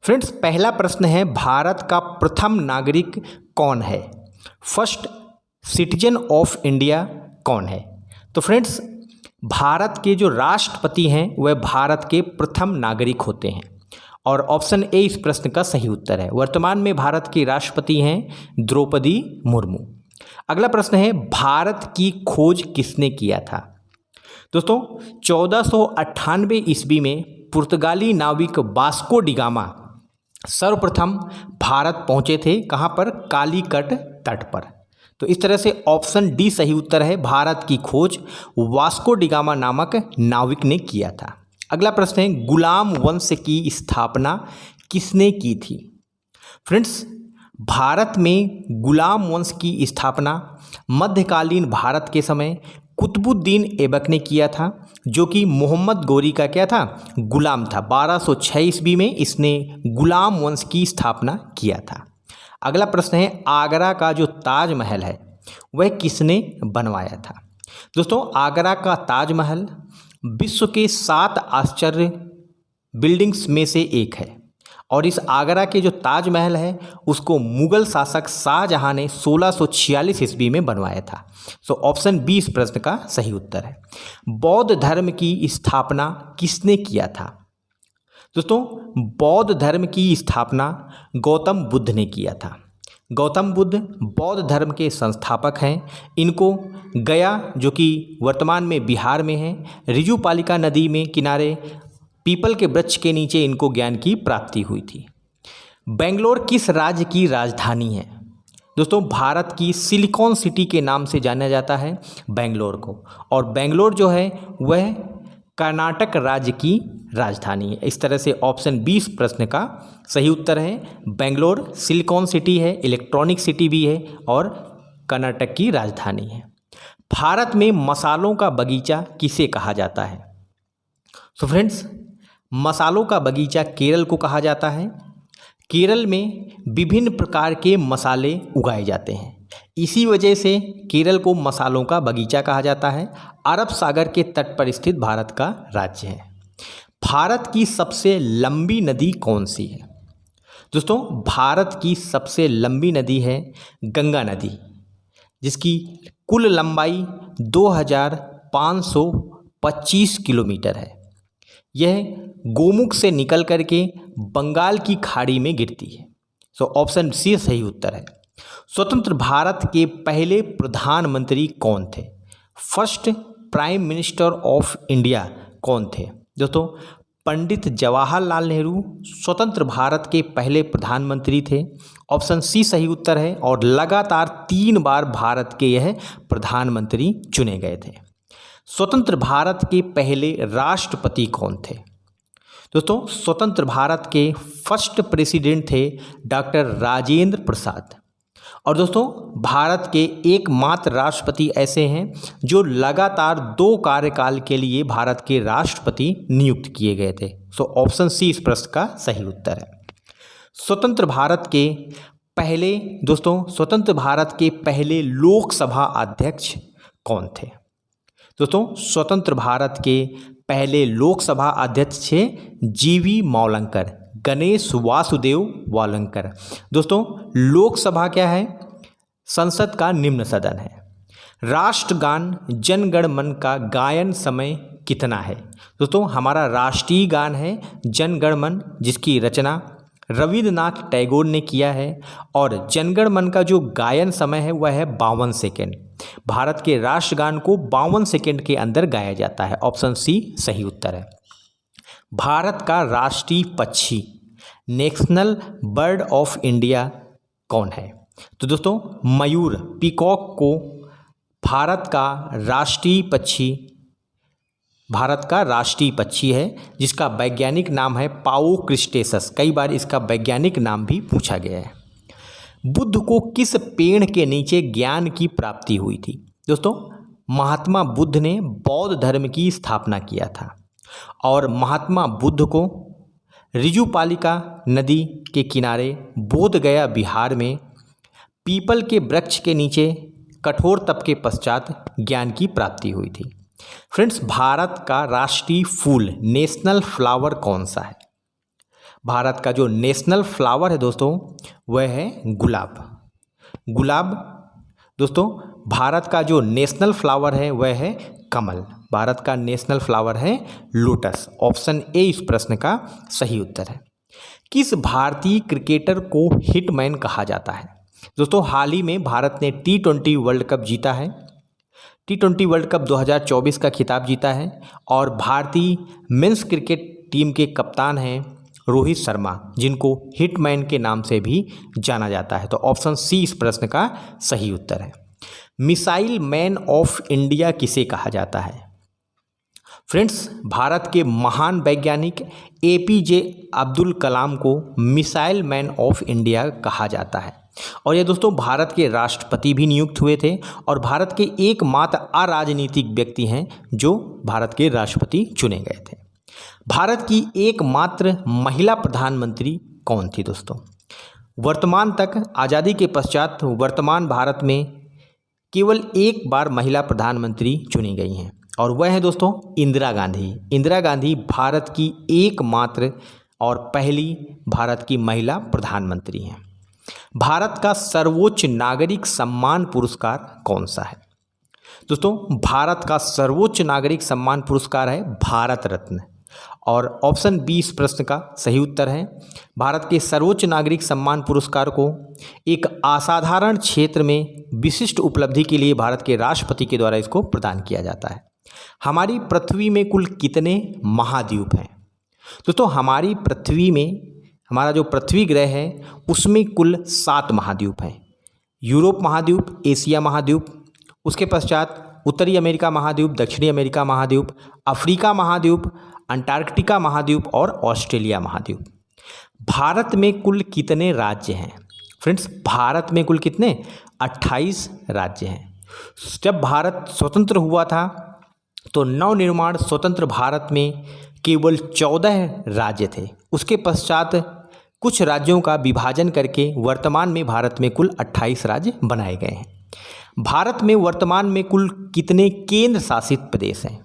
Friends, पहला प्रश्न है, भारत का प्रथम नागरिक कौन है? फर्स्ट सिटीजन ऑफ इंडिया कौन है? तो फ्रेंड्स, भारत के जो राष्ट्रपति हैं वह भारत के प्रथम नागरिक होते हैं और ऑप्शन ए इस प्रश्न का सही उत्तर है। वर्तमान में भारत के राष्ट्रपति हैं द्रौपदी मुर्मू। अगला प्रश्न है, भारत की खोज किसने किया था? दोस्तों, 1498 ईस्वी में पुर्तगाली नाविक वास्को डी गामा सर्वप्रथम भारत पहुंचे थे। कहां पर? कालीकट तट पर। तो इस तरह से ऑप्शन डी सही उत्तर है। भारत की खोज वास्को डी गामा नामक नाविक ने किया था। अगला प्रश्न है, गुलाम वंश की स्थापना किसने की थी? फ्रेंड्स, भारत में गुलाम वंश की स्थापना मध्यकालीन भारत के समय कुतुबुद्दीन ऐबक ने किया था, जो कि मोहम्मद गोरी का क्या था? गुलाम था। 1206 ईस्वी में इसने गुलाम वंश की स्थापना किया था। अगला प्रश्न है, आगरा का जो ताजमहल है वह किसने बनवाया था? दोस्तों, आगरा का ताजमहल विश्व के 7 आश्चर्य बिल्डिंग्स में से एक है और इस आगरा के जो ताजमहल है उसको मुगल शासक शाहजहां ने 1646 ईस्वी में बनवाया था। सो ऑप्शन बी इस प्रश्न का सही उत्तर है। बौद्ध धर्म की स्थापना किसने किया था? दोस्तों, बौद्ध धर्म की स्थापना गौतम बुद्ध ने किया था। गौतम बुद्ध बौद्ध धर्म के संस्थापक हैं। इनको गया, जो कि वर्तमान में बिहार में है, रिजुपालिका नदी में किनारे पीपल के वृक्ष के नीचे इनको ज्ञान की प्राप्ति हुई थी। बेंगलोर किस राज्य की राजधानी है? दोस्तों, भारत की सिलिकॉन सिटी के नाम से जाना जाता है बेंगलोर को, और बेंगलोर जो है वह कर्नाटक राज्य की राजधानी है। इस तरह से ऑप्शन 20 प्रश्न का सही उत्तर है। बेंगलोर सिलिकॉन सिटी है, इलेक्ट्रॉनिक सिटी भी है और कर्नाटक की राजधानी है। भारत में मसालों का बगीचा किसे कहा जाता है? सो फ्रेंड्स, मसालों का बगीचा केरल को कहा जाता है। केरल में विभिन्न प्रकार के मसाले उगाए जाते हैं, इसी वजह से केरल को मसालों का बगीचा कहा जाता है। अरब सागर के तट पर स्थित भारत का राज्य है। भारत की सबसे लंबी नदी कौन सी है? दोस्तों, भारत की सबसे लंबी नदी है गंगा नदी, जिसकी कुल लंबाई 2525 किलोमीटर है। यह गोमुख से निकल करके बंगाल की खाड़ी में गिरती है। सो ऑप्शन सी सही उत्तर है। स्वतंत्र भारत के पहले प्रधानमंत्री कौन थे? First prime minister of India कौन थे? दोस्तों, पंडित जवाहरलाल नेहरू स्वतंत्र भारत के पहले प्रधानमंत्री थे। ऑप्शन सी सही उत्तर है और लगातार 3 बार भारत के यह प्रधानमंत्री चुने गए थे। स्वतंत्र भारत के पहले राष्ट्रपति कौन थे? दोस्तों, स्वतंत्र भारत के फर्स्ट प्रेसिडेंट थे डॉक्टर राजेंद्र प्रसाद। और दोस्तों, भारत के एकमात्र राष्ट्रपति ऐसे हैं जो लगातार 2 कार्यकाल के लिए भारत के राष्ट्रपति नियुक्त किए गए थे। सो ऑप्शन सी इस प्रश्न का सही उत्तर है। स्वतंत्र भारत के पहले लोकसभा अध्यक्ष कौन थे? दोस्तों, स्वतंत्र भारत के पहले लोकसभा अध्यक्ष थे जीवी मौलंकर, गणेश वासुदेव वालंकर। दोस्तों, लोकसभा क्या है? संसद का निम्न सदन है। राष्ट्रगान जन गण मन का गायन समय कितना है? दोस्तों, हमारा राष्ट्रीय गान है जन गण मन, जिसकी रचना रविन्द्रनाथ टैगोर ने किया है और जनगण मन का जो गायन समय है वह है 52 सेकेंड। भारत के राष्ट्रगान को 52 सेकेंड के अंदर गाया जाता है। ऑप्शन सी सही उत्तर है। भारत का राष्ट्रीय पक्षी नेशनल बर्ड ऑफ इंडिया कौन है? तो दोस्तों, मयूर, पीकॉक को भारत का राष्ट्रीय पक्षी है, जिसका वैज्ञानिक नाम है पाओ क्रिस्टेसस। कई बार इसका वैज्ञानिक नाम भी पूछा गया है। बुद्ध को किस पेड़ के नीचे ज्ञान की प्राप्ति हुई थी? दोस्तों, महात्मा बुद्ध ने बौद्ध धर्म की स्थापना किया था और महात्मा बुद्ध को रिजुपालिका नदी के किनारे बोध गया बिहार में पीपल के वृक्ष के नीचे कठोर तप के पश्चात ज्ञान की प्राप्ति हुई थी। फ्रेंड्स, भारत का राष्ट्रीय फूल नेशनल फ्लावर कौन सा है? भारत का जो नेशनल फ्लावर है दोस्तों वह है गुलाब। गुलाब दोस्तों भारत का जो नेशनल फ्लावर है वह है कमल। भारत का नेशनल फ्लावर है लोटस। ऑप्शन ए इस प्रश्न का सही उत्तर है। किस भारतीय क्रिकेटर को हिटमैन कहा जाता है? दोस्तों हाल ही में भारत ने T20 वर्ल्ड कप जीता है। T20 वर्ल्ड कप 2024 का खिताब जीता है और भारतीय मेंस क्रिकेट टीम के कप्तान हैं रोहित शर्मा, जिनको हिटमैन के नाम से भी जाना जाता है। तो ऑप्शन सी इस प्रश्न का सही उत्तर है। मिसाइल मैन ऑफ इंडिया किसे कहा जाता है? फ्रेंड्स भारत के महान वैज्ञानिक APJ अब्दुल कलाम को मिसाइल मैन ऑफ इंडिया कहा जाता है और ये दोस्तों भारत के राष्ट्रपति भी नियुक्त हुए थे और भारत के एकमात्र अराजनीतिक व्यक्ति हैं जो भारत के राष्ट्रपति चुने गए थे। भारत की एकमात्र महिला प्रधानमंत्री कौन थी दोस्तों? वर्तमान तक आज़ादी के पश्चात वर्तमान भारत में केवल एक बार महिला प्रधानमंत्री चुनी गई हैं और वह है दोस्तों इंदिरा गांधी। इंदिरा गांधी भारत की एकमात्र और पहली भारत की महिला प्रधानमंत्री हैं। भारत का सर्वोच्च नागरिक सम्मान पुरस्कार कौन सा है? दोस्तों भारत का सर्वोच्च नागरिक सम्मान पुरस्कार है भारत रत्न और ऑप्शन बी इस प्रश्न का सही उत्तर है। भारत के सर्वोच्च नागरिक सम्मान पुरस्कार को एक असाधारण क्षेत्र में विशिष्ट उपलब्धि के लिए भारत के राष्ट्रपति के द्वारा इसको प्रदान किया जाता है। हमारी पृथ्वी में कुल कितने महाद्वीप हैं? दोस्तों हमारी पृथ्वी में हमारा जो पृथ्वी ग्रह है उसमें कुल 7 महाद्वीप हैं। यूरोप महाद्वीप, एशिया महाद्वीप, उसके पश्चात उत्तरी अमेरिका महाद्वीप, दक्षिणी अमेरिका महाद्वीप, अफ्रीका महाद्वीप, अंटार्कटिका महाद्वीप और ऑस्ट्रेलिया महाद्वीप। भारत में कुल कितने राज्य हैं? फ्रेंड्स भारत में कुल कितने 28 राज्य हैं। जब भारत स्वतंत्र हुआ था तो नवनिर्माण स्वतंत्र भारत में केवल 14 राज्य थे। उसके पश्चात कुछ राज्यों का विभाजन करके वर्तमान में भारत में कुल 28 राज्य बनाए गए हैं। भारत में वर्तमान में कुल कितने केंद्र शासित प्रदेश हैं?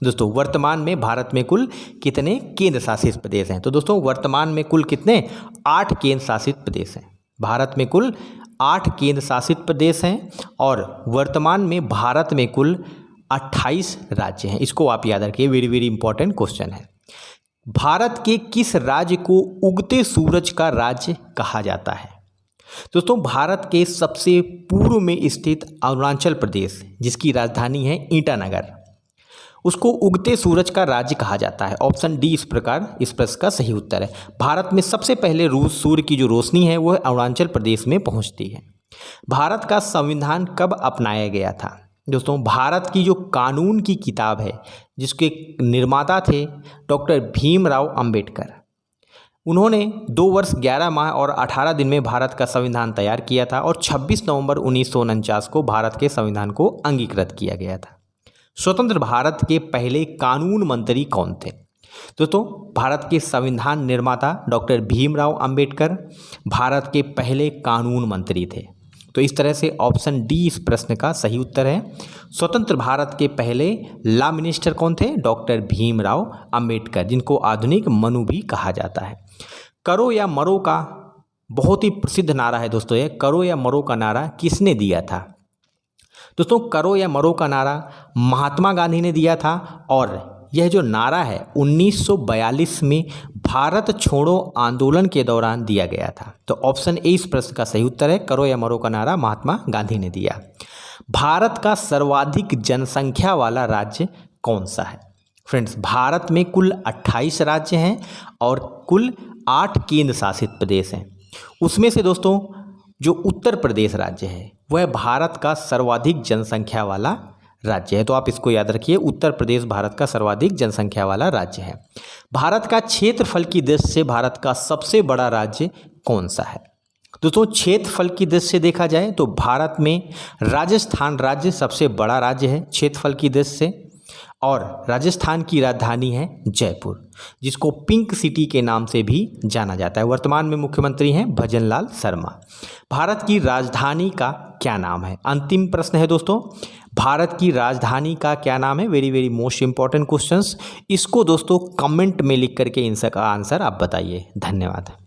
दोस्तों वर्तमान में भारत में कुल कितने केंद्र शासित प्रदेश हैं? तो दोस्तों वर्तमान में कुल कितने 8 केंद्र शासित प्रदेश हैं। भारत में कुल 8 केंद्र शासित प्रदेश हैं और वर्तमान में भारत में कुल 28 राज्य हैं। इसको आप याद रखिए, वेरी वेरी इंपॉर्टेंट क्वेश्चन है। भारत के किस राज्य को उगते सूरज का राज्य कहा जाता है? दोस्तों भारत के सबसे पूर्व में स्थित अरुणाचल प्रदेश, जिसकी राजधानी है ईटानगर, उसको उगते सूरज का राज्य कहा जाता है। ऑप्शन डी इस प्रश्न का सही उत्तर है। भारत में सबसे पहले सूर्य की जो रोशनी है वह अरुणाचल प्रदेश में पहुंचती है। भारत का संविधान कब अपनाया गया था? दोस्तों भारत की जो कानून की किताब है जिसके निर्माता थे डॉक्टर भीमराव अंबेडकर, उन्होंने 2 वर्ष 11 माह और 18 दिन में भारत का संविधान तैयार किया था और 26 नवंबर 1949 को भारत के संविधान को अंगीकृत किया गया था। स्वतंत्र भारत के पहले कानून मंत्री कौन थे? दोस्तों भारत के संविधान निर्माता डॉक्टर भीमराव अंबेडकर भारत के पहले कानून मंत्री थे। तो इस तरह से ऑप्शन डी इस प्रश्न का सही उत्तर है। स्वतंत्र भारत के पहले लॉ मिनिस्टर कौन थे? डॉक्टर भीमराव अंबेडकर, जिनको आधुनिक मनु भी कहा जाता है। करो या मरो का बहुत ही प्रसिद्ध नारा है दोस्तों। ये करो या मरो का नारा किसने दिया था? दोस्तों करो या मरो का नारा महात्मा गांधी ने दिया था और यह जो नारा है 1942 में भारत छोड़ो आंदोलन के दौरान दिया गया था। तो ऑप्शन ए इस प्रश्न का सही उत्तर है। करो या मरो का नारा महात्मा गांधी ने दिया। भारत का सर्वाधिक जनसंख्या वाला राज्य कौन सा है? फ्रेंड्स भारत में कुल 28 राज्य हैं और कुल 8 केंद्र शासित प्रदेश हैं। उसमें से दोस्तों जो उत्तर प्रदेश राज्य है वह भारत का सर्वाधिक जनसंख्या वाला राज्य है। तो आप इसको याद रखिए, उत्तर प्रदेश भारत का सर्वाधिक जनसंख्या वाला राज्य है। भारत का क्षेत्रफल की दृष्टि से भारत का सबसे बड़ा राज्य कौन सा है? दोस्तों क्षेत्रफल की दृष्टि से देखा जाए तो भारत में राजस्थान राज्य सबसे बड़ा राज्य है क्षेत्रफल की दृष्टि से और राजस्थान की राजधानी है जयपुर, जिसको पिंक सिटी के नाम से भी जाना जाता है। वर्तमान में मुख्यमंत्री हैं भजनलाल शर्मा। भारत की राजधानी का क्या नाम है? अंतिम प्रश्न है दोस्तों। भारत की राजधानी का क्या नाम है? Very very most important questions. इसको दोस्तों कमेंट में लिख करके इनका आंसर आप बताइए। धन्यवाद।